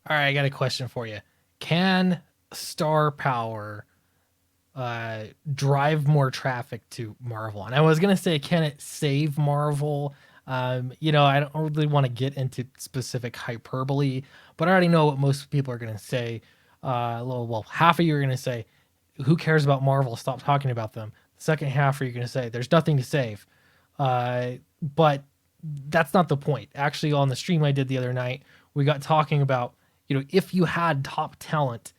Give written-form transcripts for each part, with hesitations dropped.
All right, I got a question for you. Can star power drive more traffic to Marvel? And I was gonna say, can it save Marvel? I don't really want to get into specific hyperbole, but I already know what most people are gonna say. Half of you are gonna say, "Who cares about Marvel? Stop talking about them." The second half are you gonna say, "There's nothing to save." But that's not the point. Actually, on the stream I did the other night, we got talking about, if you had top talent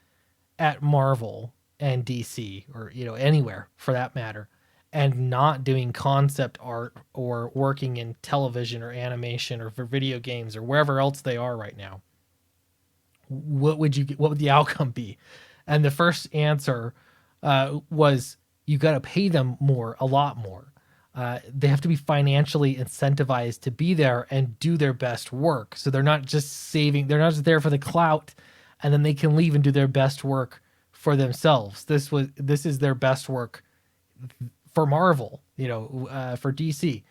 at Marvel and DC, or anywhere for that matter, and not doing concept art or working in television or animation or for video games or wherever else they are right now, what would the outcome be? And the first answer was, you got to pay them more, a lot more. They have to be financially incentivized to be there and do their best work. So they're not just there for the clout, and then they can leave and do their best work for themselves. This is their best work for Marvel, for DC.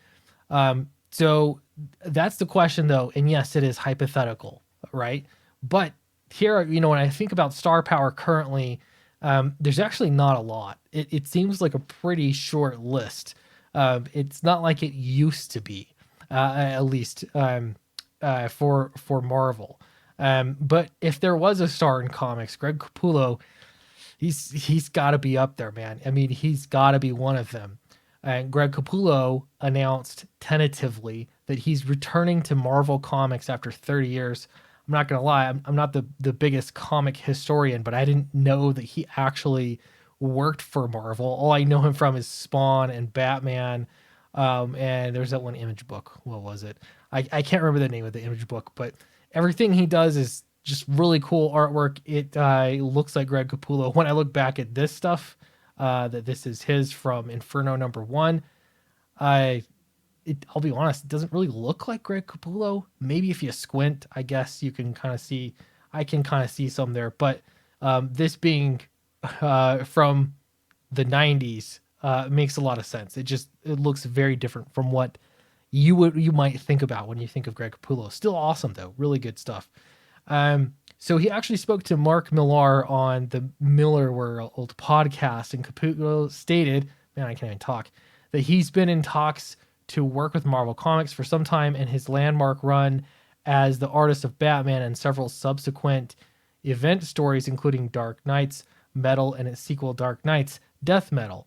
So that's the question, though, and yes, it is hypothetical, right? But here, when I think about star power currently, there's actually not a lot. It seems like a pretty short list. It's not like it used to be, at least for Marvel. But if there was a star in comics, Greg Capullo, he's got to be up there, man. I mean, he's got to be one of them. And Greg Capullo announced tentatively that he's returning to Marvel Comics after 30 years. I'm not gonna lie, I'm not the biggest comic historian, but I didn't know that he actually worked for Marvel. All I know him from is Spawn and Batman, and there's that one Image book. What was it? I can't remember the name of the Image book, but everything he does is just really cool artwork. It looks like Greg Capullo. When I look back at this stuff, that this is his from Inferno #1, I'll be honest, it doesn't really look like Greg Capullo. Maybe if you squint, I guess you can kind of see. I can kind of see some there, but this being from the '90s makes a lot of sense. It looks very different from what you might think about when you think of Greg Capullo. Still awesome though, really good stuff. So he actually spoke to Mark Millar on the Miller World podcast, and Capullo stated, "Man, I can't even talk," that he's been in talks to work with Marvel Comics for some time, and his landmark run as the artist of Batman and several subsequent event stories, including Dark Knight's Metal and its sequel, Dark Knight's Death Metal.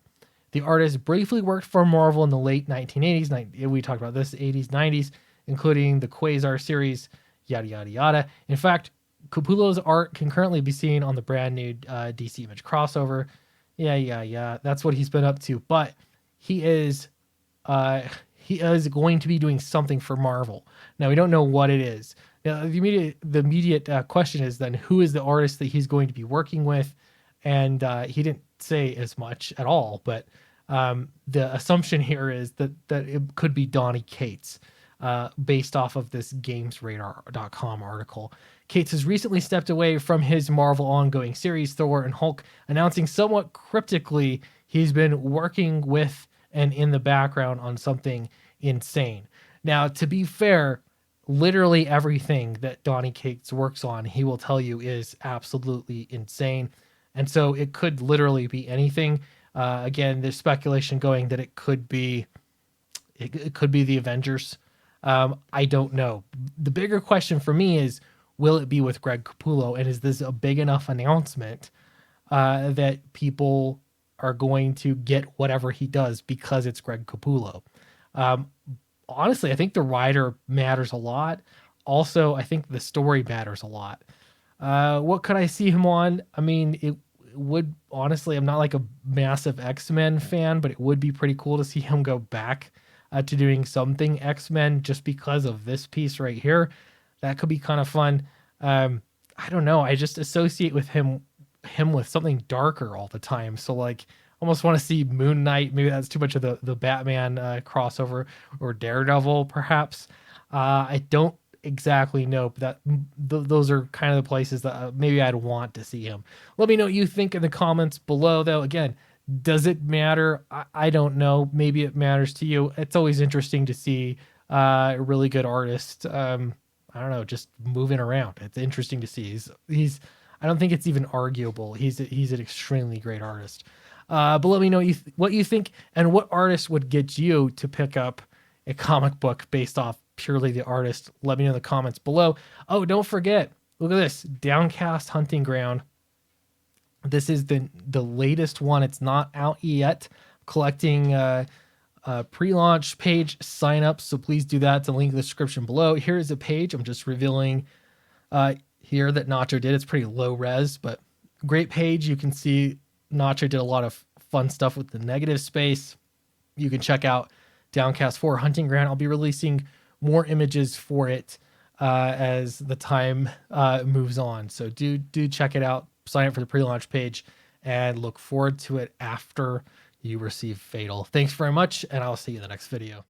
The artist briefly worked for Marvel in the late 1980s. We talked about this, 80s, 90s, including the Quasar series, yada, yada, yada. In fact, Capullo's art can currently be seen on the brand new DC Image crossover. Yeah. That's what he's been up to. But he is going to be doing something for Marvel. Now, we don't know what it is. Now, the immediate question is then, who is the artist that he's going to be working with? And he didn't say as much at all, but the assumption here is that it could be Donny Cates, based off of this GamesRadar.com article. Cates has recently stepped away from his Marvel ongoing series, Thor and Hulk, announcing somewhat cryptically he's been working with and in the background on something insane. Now, to be fair, literally everything that Donny Cates works on, he will tell you, is absolutely insane. And so it could literally be anything. Again, there's speculation going that it could be the Avengers. I don't know. The bigger question for me is, will it be with Greg Capullo? And is this a big enough announcement that people are going to get whatever he does because it's Greg Capullo? Honestly, I think the writer matters a lot. Also, I think the story matters a lot. What could I see him on? I mean, it would, honestly, I'm not like a massive X-Men fan, but it would be pretty cool to see him go back to doing something X-Men just because of this piece right here. That could be kind of fun. I don't know. I just associate with him with something darker all the time. So like, almost want to see Moon Knight. Maybe that's too much of the Batman crossover, or Daredevil perhaps. I don't exactly know, but those are kind of the places that maybe I'd want to see him. Let me know what you think in the comments below, though. Again, does it matter? I don't know. Maybe it matters to you. It's always interesting to see a really good artist. I I don't know, just moving around. It's interesting to see. He's I don't think it's even arguable. He's an extremely great artist. But let me know what you think and what artist would get you to pick up a comic book based off purely the artist. Let me know in the comments below. Oh, don't forget, look at this, Downcast Hunting Ground. This is the latest one. It's not out yet. Collecting pre-launch page sign up, so please do that. It's a link in the description below. Here is a page. I'm just revealing here that Nacho did. It's pretty low res, but great page. You can see Nacho did a lot of fun stuff with the negative space. You can check out Downcast 4 Hunting Ground. I'll be releasing more images for it as the time moves on. So do check it out. Sign up for the pre-launch page and look forward to it after you receive Fatal. Thanks very much, and I'll see you in the next video.